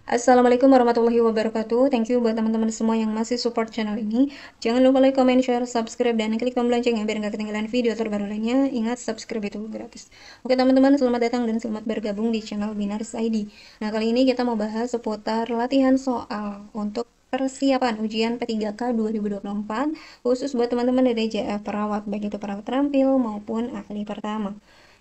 Assalamualaikum warahmatullahi wabarakatuh. Thank you buat teman-teman semua yang masih support channel ini. Jangan lupa like, comment, share, subscribe, dan klik tombol loncengnya biar nggak ketinggalan video terbaru lainnya. Ingat, subscribe itu gratis. Oke teman-teman, selamat datang dan selamat bergabung di channel Binaris ID. Nah, kali ini kita mau bahas seputar latihan soal untuk persiapan ujian P3K 2024 khusus buat teman-teman dari JF perawat, baik itu perawat terampil maupun ahli pertama.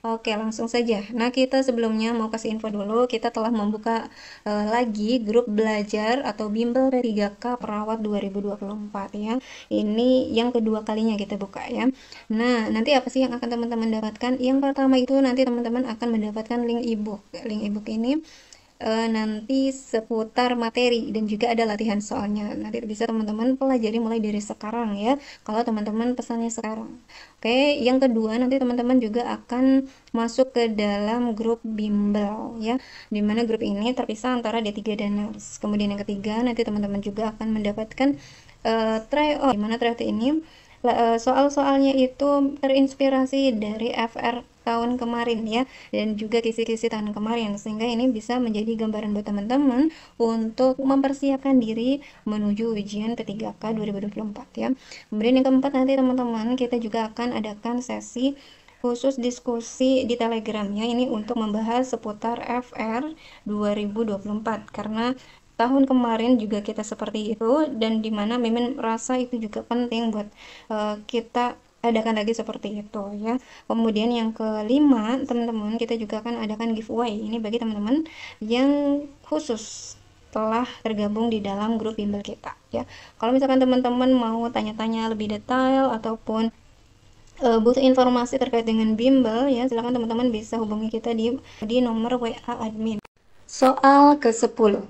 Oke, langsung saja. Nah, kita sebelumnya mau kasih info dulu, kita telah membuka lagi grup belajar atau bimbel P3K Perawat 2024 ya. Ini yang kedua kalinya kita buka ya. Nah, nanti apa sih yang akan teman-teman dapatkan? Yang pertama itu nanti teman-teman akan mendapatkan link ebook. Link ebook ini nanti seputar materi dan juga ada latihan soalnya. Nanti bisa teman-teman pelajari mulai dari sekarang ya, kalau teman-teman pesannya sekarang. Oke, yang kedua nanti teman-teman juga akan masuk ke dalam grup bimbel ya, dimana grup ini terpisah antara D3 dan NARS. Kemudian yang ketiga nanti teman-teman juga akan mendapatkan tryout, dimana tryout ini soal-soalnya itu terinspirasi dari FR tahun kemarin ya, dan juga kisi-kisi tahun kemarin, sehingga ini bisa menjadi gambaran buat teman-teman untuk mempersiapkan diri menuju ujian P3K 2024 ya. Kemudian yang keempat nanti teman-teman kita juga akan adakan sesi khusus diskusi di Telegram ya, ini untuk membahas seputar FR 2024 karena tahun kemarin juga kita seperti itu, dan dimana Mimin rasa itu juga penting buat kita adakan lagi seperti itu ya. Kemudian yang kelima teman-teman, kita juga akan adakan giveaway ini bagi teman-teman yang khusus telah tergabung di dalam grup bimbel kita ya. Kalau misalkan teman-teman mau tanya-tanya lebih detail ataupun butuh informasi terkait dengan bimbel ya, silahkan teman-teman bisa hubungi kita di nomor WA admin. Soal ke-10.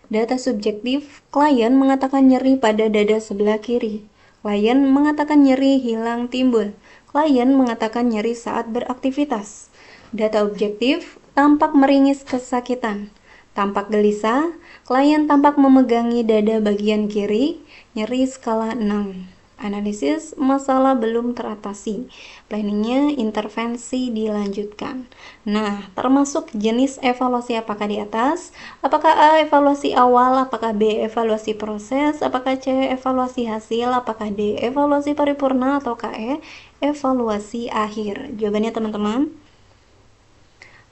Data subjektif, klien mengatakan nyeri pada dada sebelah kiri. Klien mengatakan nyeri hilang timbul. Klien mengatakan nyeri saat beraktivitas. Data objektif, tampak meringis kesakitan. Tampak gelisah, klien tampak memegangi dada bagian kiri, nyeri skala 6. Analisis masalah belum teratasi. Planningnya intervensi dilanjutkan. Nah, termasuk jenis evaluasi apakah di atas? Apakah A evaluasi awal? Apakah B evaluasi proses? Apakah C evaluasi hasil? Apakah D evaluasi paripurna? Atau E evaluasi akhir? Jawabannya teman-teman.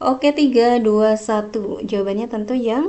Oke, 3, 2, 1. Jawabannya tentu yang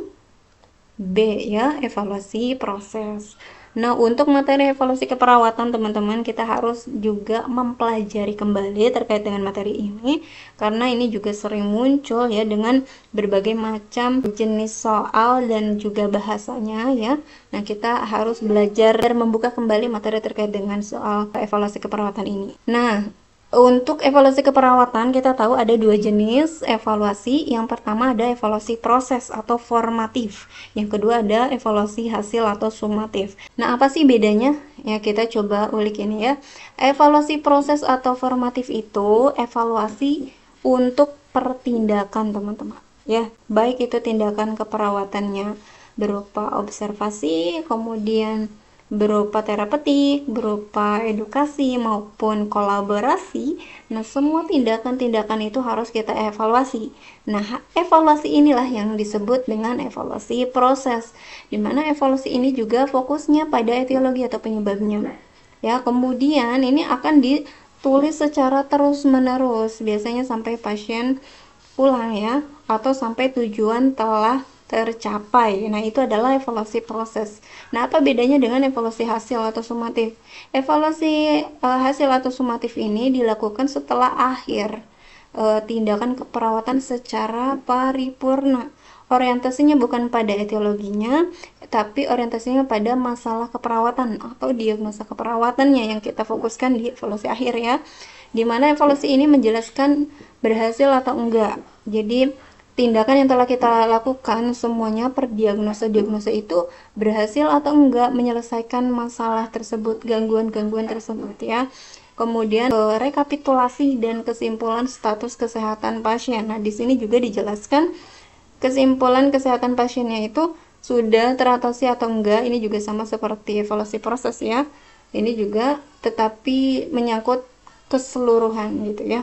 B ya, evaluasi proses. Nah, untuk materi evaluasi keperawatan teman-teman, kita harus juga mempelajari kembali terkait dengan materi ini, karena ini juga sering muncul ya dengan berbagai macam jenis soal dan juga bahasanya ya. Nah, kita harus belajar membuka kembali materi terkait dengan soal evaluasi keperawatan ini. Nah, untuk evaluasi keperawatan kita tahu ada dua jenis evaluasi. Yang pertama ada evaluasi proses atau formatif. Yang kedua ada evaluasi hasil atau sumatif. Nah, apa sih bedanya? Ya, kita coba ulik ini ya. Evaluasi proses atau formatif itu evaluasi untuk pertindakan teman-teman. Ya, baik itu tindakan keperawatannya berupa observasi, kemudian berupa terapeutik, berupa edukasi maupun kolaborasi. Nah, semua tindakan-tindakan itu harus kita evaluasi. Nah, evaluasi inilah yang disebut dengan evaluasi proses, dimana evaluasi ini juga fokusnya pada etiologi atau penyebabnya. Ya, kemudian ini akan ditulis secara terus-menerus, biasanya sampai pasien pulang ya, atau sampai tujuan telah tercapai. Nah, itu adalah evaluasi proses. Nah, apa bedanya dengan evaluasi hasil atau sumatif? Evaluasi hasil atau sumatif ini dilakukan setelah akhir tindakan keperawatan secara paripurna. Orientasinya bukan pada etiologinya, tapi orientasinya pada masalah keperawatan atau diagnosa keperawatannya yang kita fokuskan di evaluasi akhir ya. Dimana evaluasi ini menjelaskan berhasil atau enggak. Jadi tindakan yang telah kita lakukan semuanya per diagnosa itu berhasil atau enggak menyelesaikan masalah tersebut, gangguan-gangguan tersebut ya. Kemudian rekapitulasi dan kesimpulan status kesehatan pasien. Nah, di sini juga dijelaskan kesimpulan kesehatan pasiennya itu sudah teratasi atau enggak. Ini juga sama seperti evaluasi proses ya. Ini juga tetapi menyangkut keseluruhan gitu ya,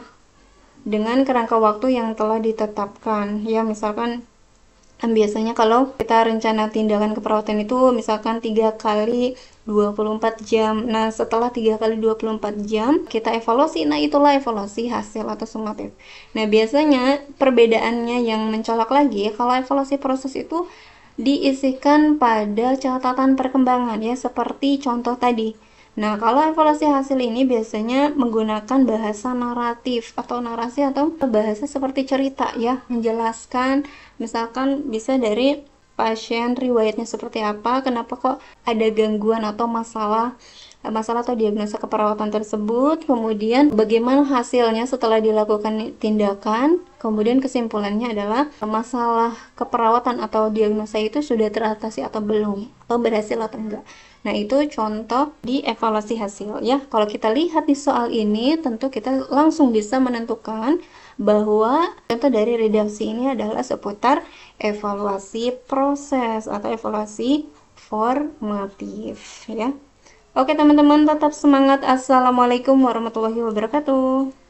dengan kerangka waktu yang telah ditetapkan ya. Misalkan Biasanya kalau kita rencana tindakan keperawatan itu misalkan 3 kali 24 jam. Nah, setelah 3 kali 24 jam, kita evaluasi. Nah, itulah evaluasi hasil atau sumatif. Nah, biasanya perbedaannya yang mencolok lagi, kalau evaluasi proses itu diisikan pada catatan perkembangan ya, seperti contoh tadi. Nah, kalau evaluasi hasil ini biasanya menggunakan bahasa naratif atau narasi atau bahasa seperti cerita ya, menjelaskan misalkan bisa dari pasien riwayatnya seperti apa, kenapa kok ada gangguan atau masalah atau diagnosa keperawatan tersebut, kemudian bagaimana hasilnya setelah dilakukan tindakan, kemudian kesimpulannya adalah masalah keperawatan atau diagnosa itu sudah teratasi atau belum, atau berhasil atau enggak. Nah, itu contoh di evaluasi hasil ya. Kalau kita lihat di soal ini, tentu kita langsung bisa menentukan bahwa contoh dari redaksi ini adalah seputar evaluasi proses atau evaluasi formatif ya. Oke teman-teman, tetap semangat. Assalamualaikum warahmatullahi wabarakatuh.